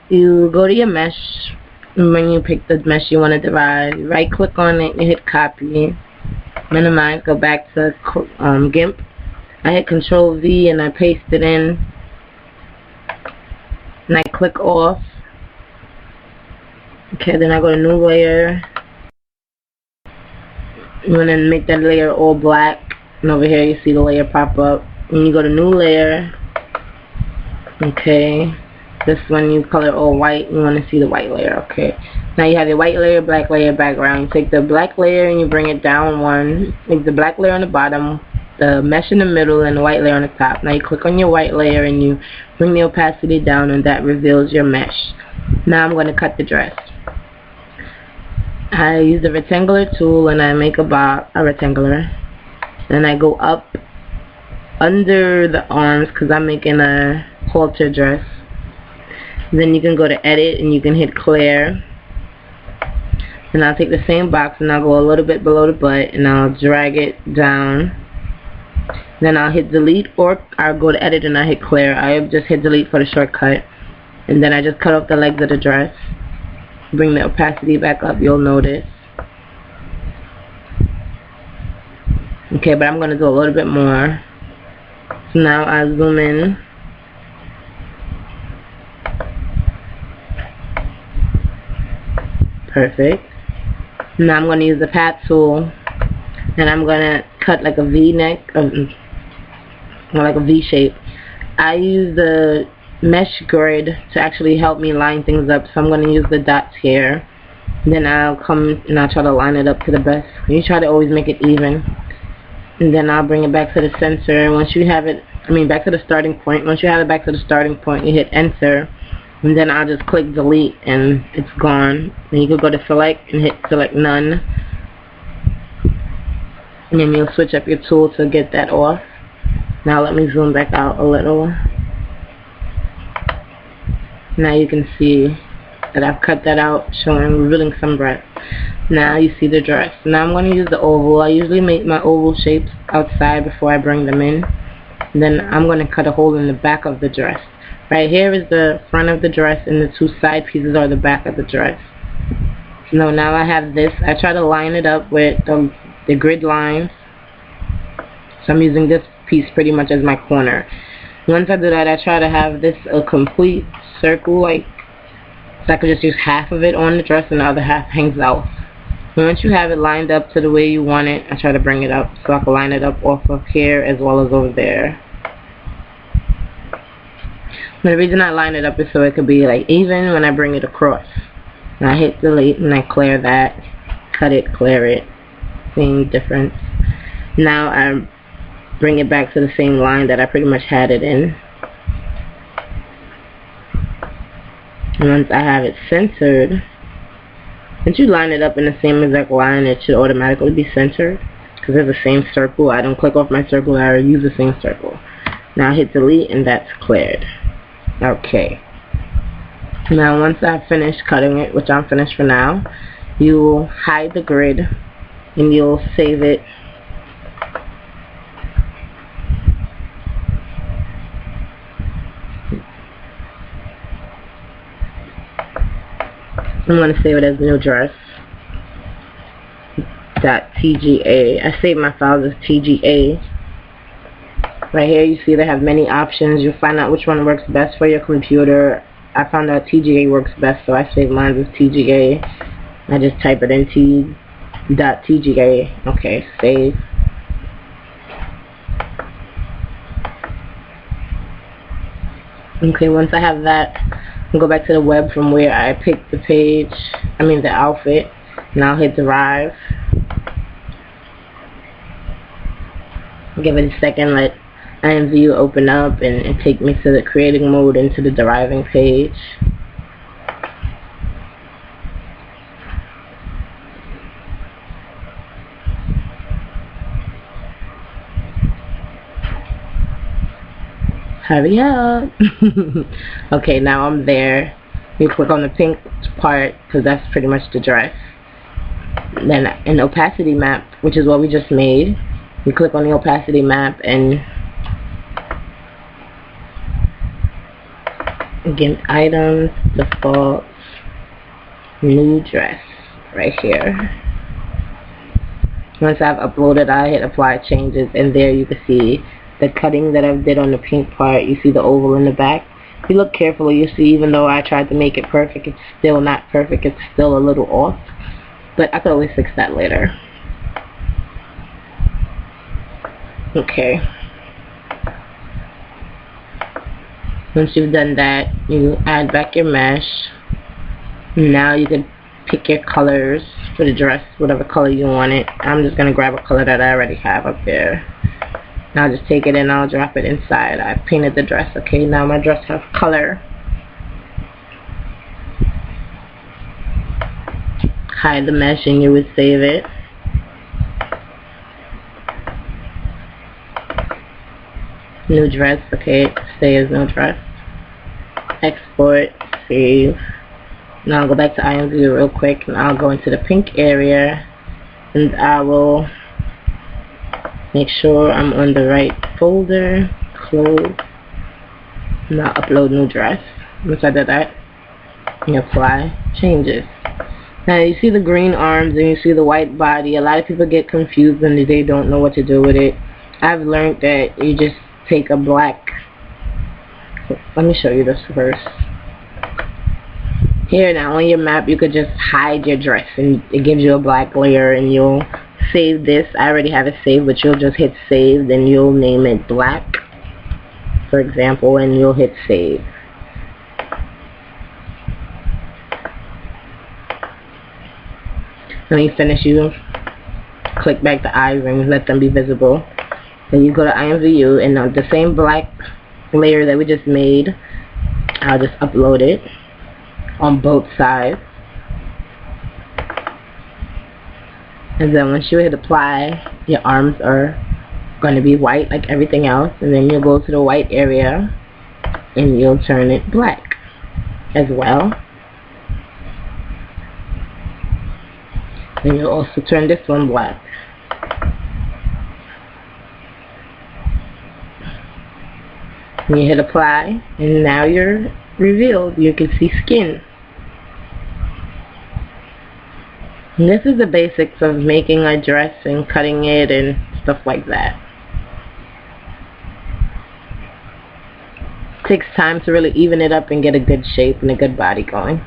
you go to your mesh. When you pick the mesh you want to divide, right click on it, you hit copy, minimize, go back to GIMP. I hit Control V and I paste it in, and I click off. Okay, then I go to new layer. You want to make that layer all black, and over here you see the layer pop up. And you go to new layer. Okay, this one you color all white. You want to see the white layer. Okay, now you have your white layer, black layer, background. You take the black layer and you bring it down one. Make the black layer on the bottom, the mesh in the middle, and the white layer on the top. Now you click on your white layer and you bring the opacity down, and that reveals your mesh. Now I'm going to cut the dress. I use the rectangular tool and I make a rectangular. Then I go up under the arms because I'm making a halter dress. Then you can go to edit and you can hit clear. And I'll take the same box and I'll go a little bit below the butt and I'll drag it down. Then I'll hit delete, or I'll go to edit and I hit clear. I just hit delete for the shortcut. And then I just cut off the legs of the dress. Bring the opacity back up, you'll notice. Okay, but I'm going to do a little bit more. So now I zoom in. Perfect. Now I'm going to use the path tool and I'm going to cut like a V neck, or like a V shape. I use the mesh grid to actually help me line things up, so I'm going to use the dots here. Then I'll come and I'll try to line it up to the best. You try to always make it even. And then I'll bring it back to the center, and once you have it, back to the starting point. Once you have it back to the starting point, you hit enter. And then I'll just click delete and it's gone. Then you can go to select and hit select none. And then you'll switch up your tool to get that off. Now let me zoom back out a little. Now you can see that I've cut that out, revealing some breadth. Now you see the dress. Now I'm going to use the oval. I usually make my oval shapes outside before I bring them in. And then I'm going to cut a hole in the back of the dress. Right here is the front of the dress, and the two side pieces are the back of the dress. So now I have this. I try to line it up with the grid lines. So I'm using this piece pretty much as my corner. Once I do that, I try to have this a complete circle, so I could just use half of it on the dress and the other half hangs out. And once you have it lined up to the way you want it, I try to bring it up so I can line it up off of here as well as over there. And the reason I line it up is so it could be even when I bring it across. And I hit delete and I clear that, cut it, clear it, same difference. Now I bring it back to the same line that I pretty much had it in. And once I have it centered, once you line it up in the same exact line, it should automatically be centered because it's the same circle. I don't click off my circle, I use the same circle. Now I hit delete and that's cleared. Okay. Now once I've finished cutting it, which I'm finished for now, you'll hide the grid and you'll save it. I'm going to save it as new dress. .tga. I save my files as TGA. Right here you see they have many options. You'll find out which one works best for your computer. I found out TGA works best, so I save mine as TGA. I just type it in .tga. Okay, save. Okay, once I have that, I'll go back to the web from where I picked the page, the outfit, and I'll hit derive. Give it a second, let imvu open up and take me to the creating mode into the deriving page. Hurry up. Okay, now I'm there. You click on the pink part because that's pretty much the dress. Then an opacity map, which is what we just made. You click on the opacity map and GIMP items, default, new dress, right here. Once I've uploaded, I hit apply changes, and there you can see the cutting that I did on the pink part. You see the oval in the back. If you look carefully, you see even though I tried to make it perfect, it's still not perfect. It's still a little off, but I can always fix that later. Okay. Once you've done that, you add back your mesh. Now you can pick your colors for the dress, whatever color you want it. I'm just going to grab a color that I already have up there. Now I'll just take it and I'll drop it inside. I painted the dress. Okay, now my dress has color. Hide the mesh and you would save it. New dress. Okay, stay as no dress. Export, save. Now I'll go back to imvu real quick, and I'll go into the pink area, and I will make sure I'm on the right folder. Close. Now upload new dress. Once I did that, and apply changes. Now you see the green arms and you see the white body. A lot of people get confused and they don't know what to do with it. I've learned that you just take a black. Let me show you this first. Here now on your map, you could just hide your dress and it gives you a black layer, and you'll save this. I already have it saved, but you'll just hit save, then you'll name it black, for example, and you'll hit save. When you finish, you click back the eye rings, let them be visible. Then you go to imvu, and on the same black layer that we just made, I'll just upload it on both sides. And then once you hit apply, your arms are going to be white like everything else, and then you'll go to the white area and you'll turn it black as well. And you'll also turn this one black. And you hit apply, and now you're revealed. You can see skin. And this is the basics of making a dress and cutting it and stuff like that. It takes time to really even it up and get a good shape and a good body going.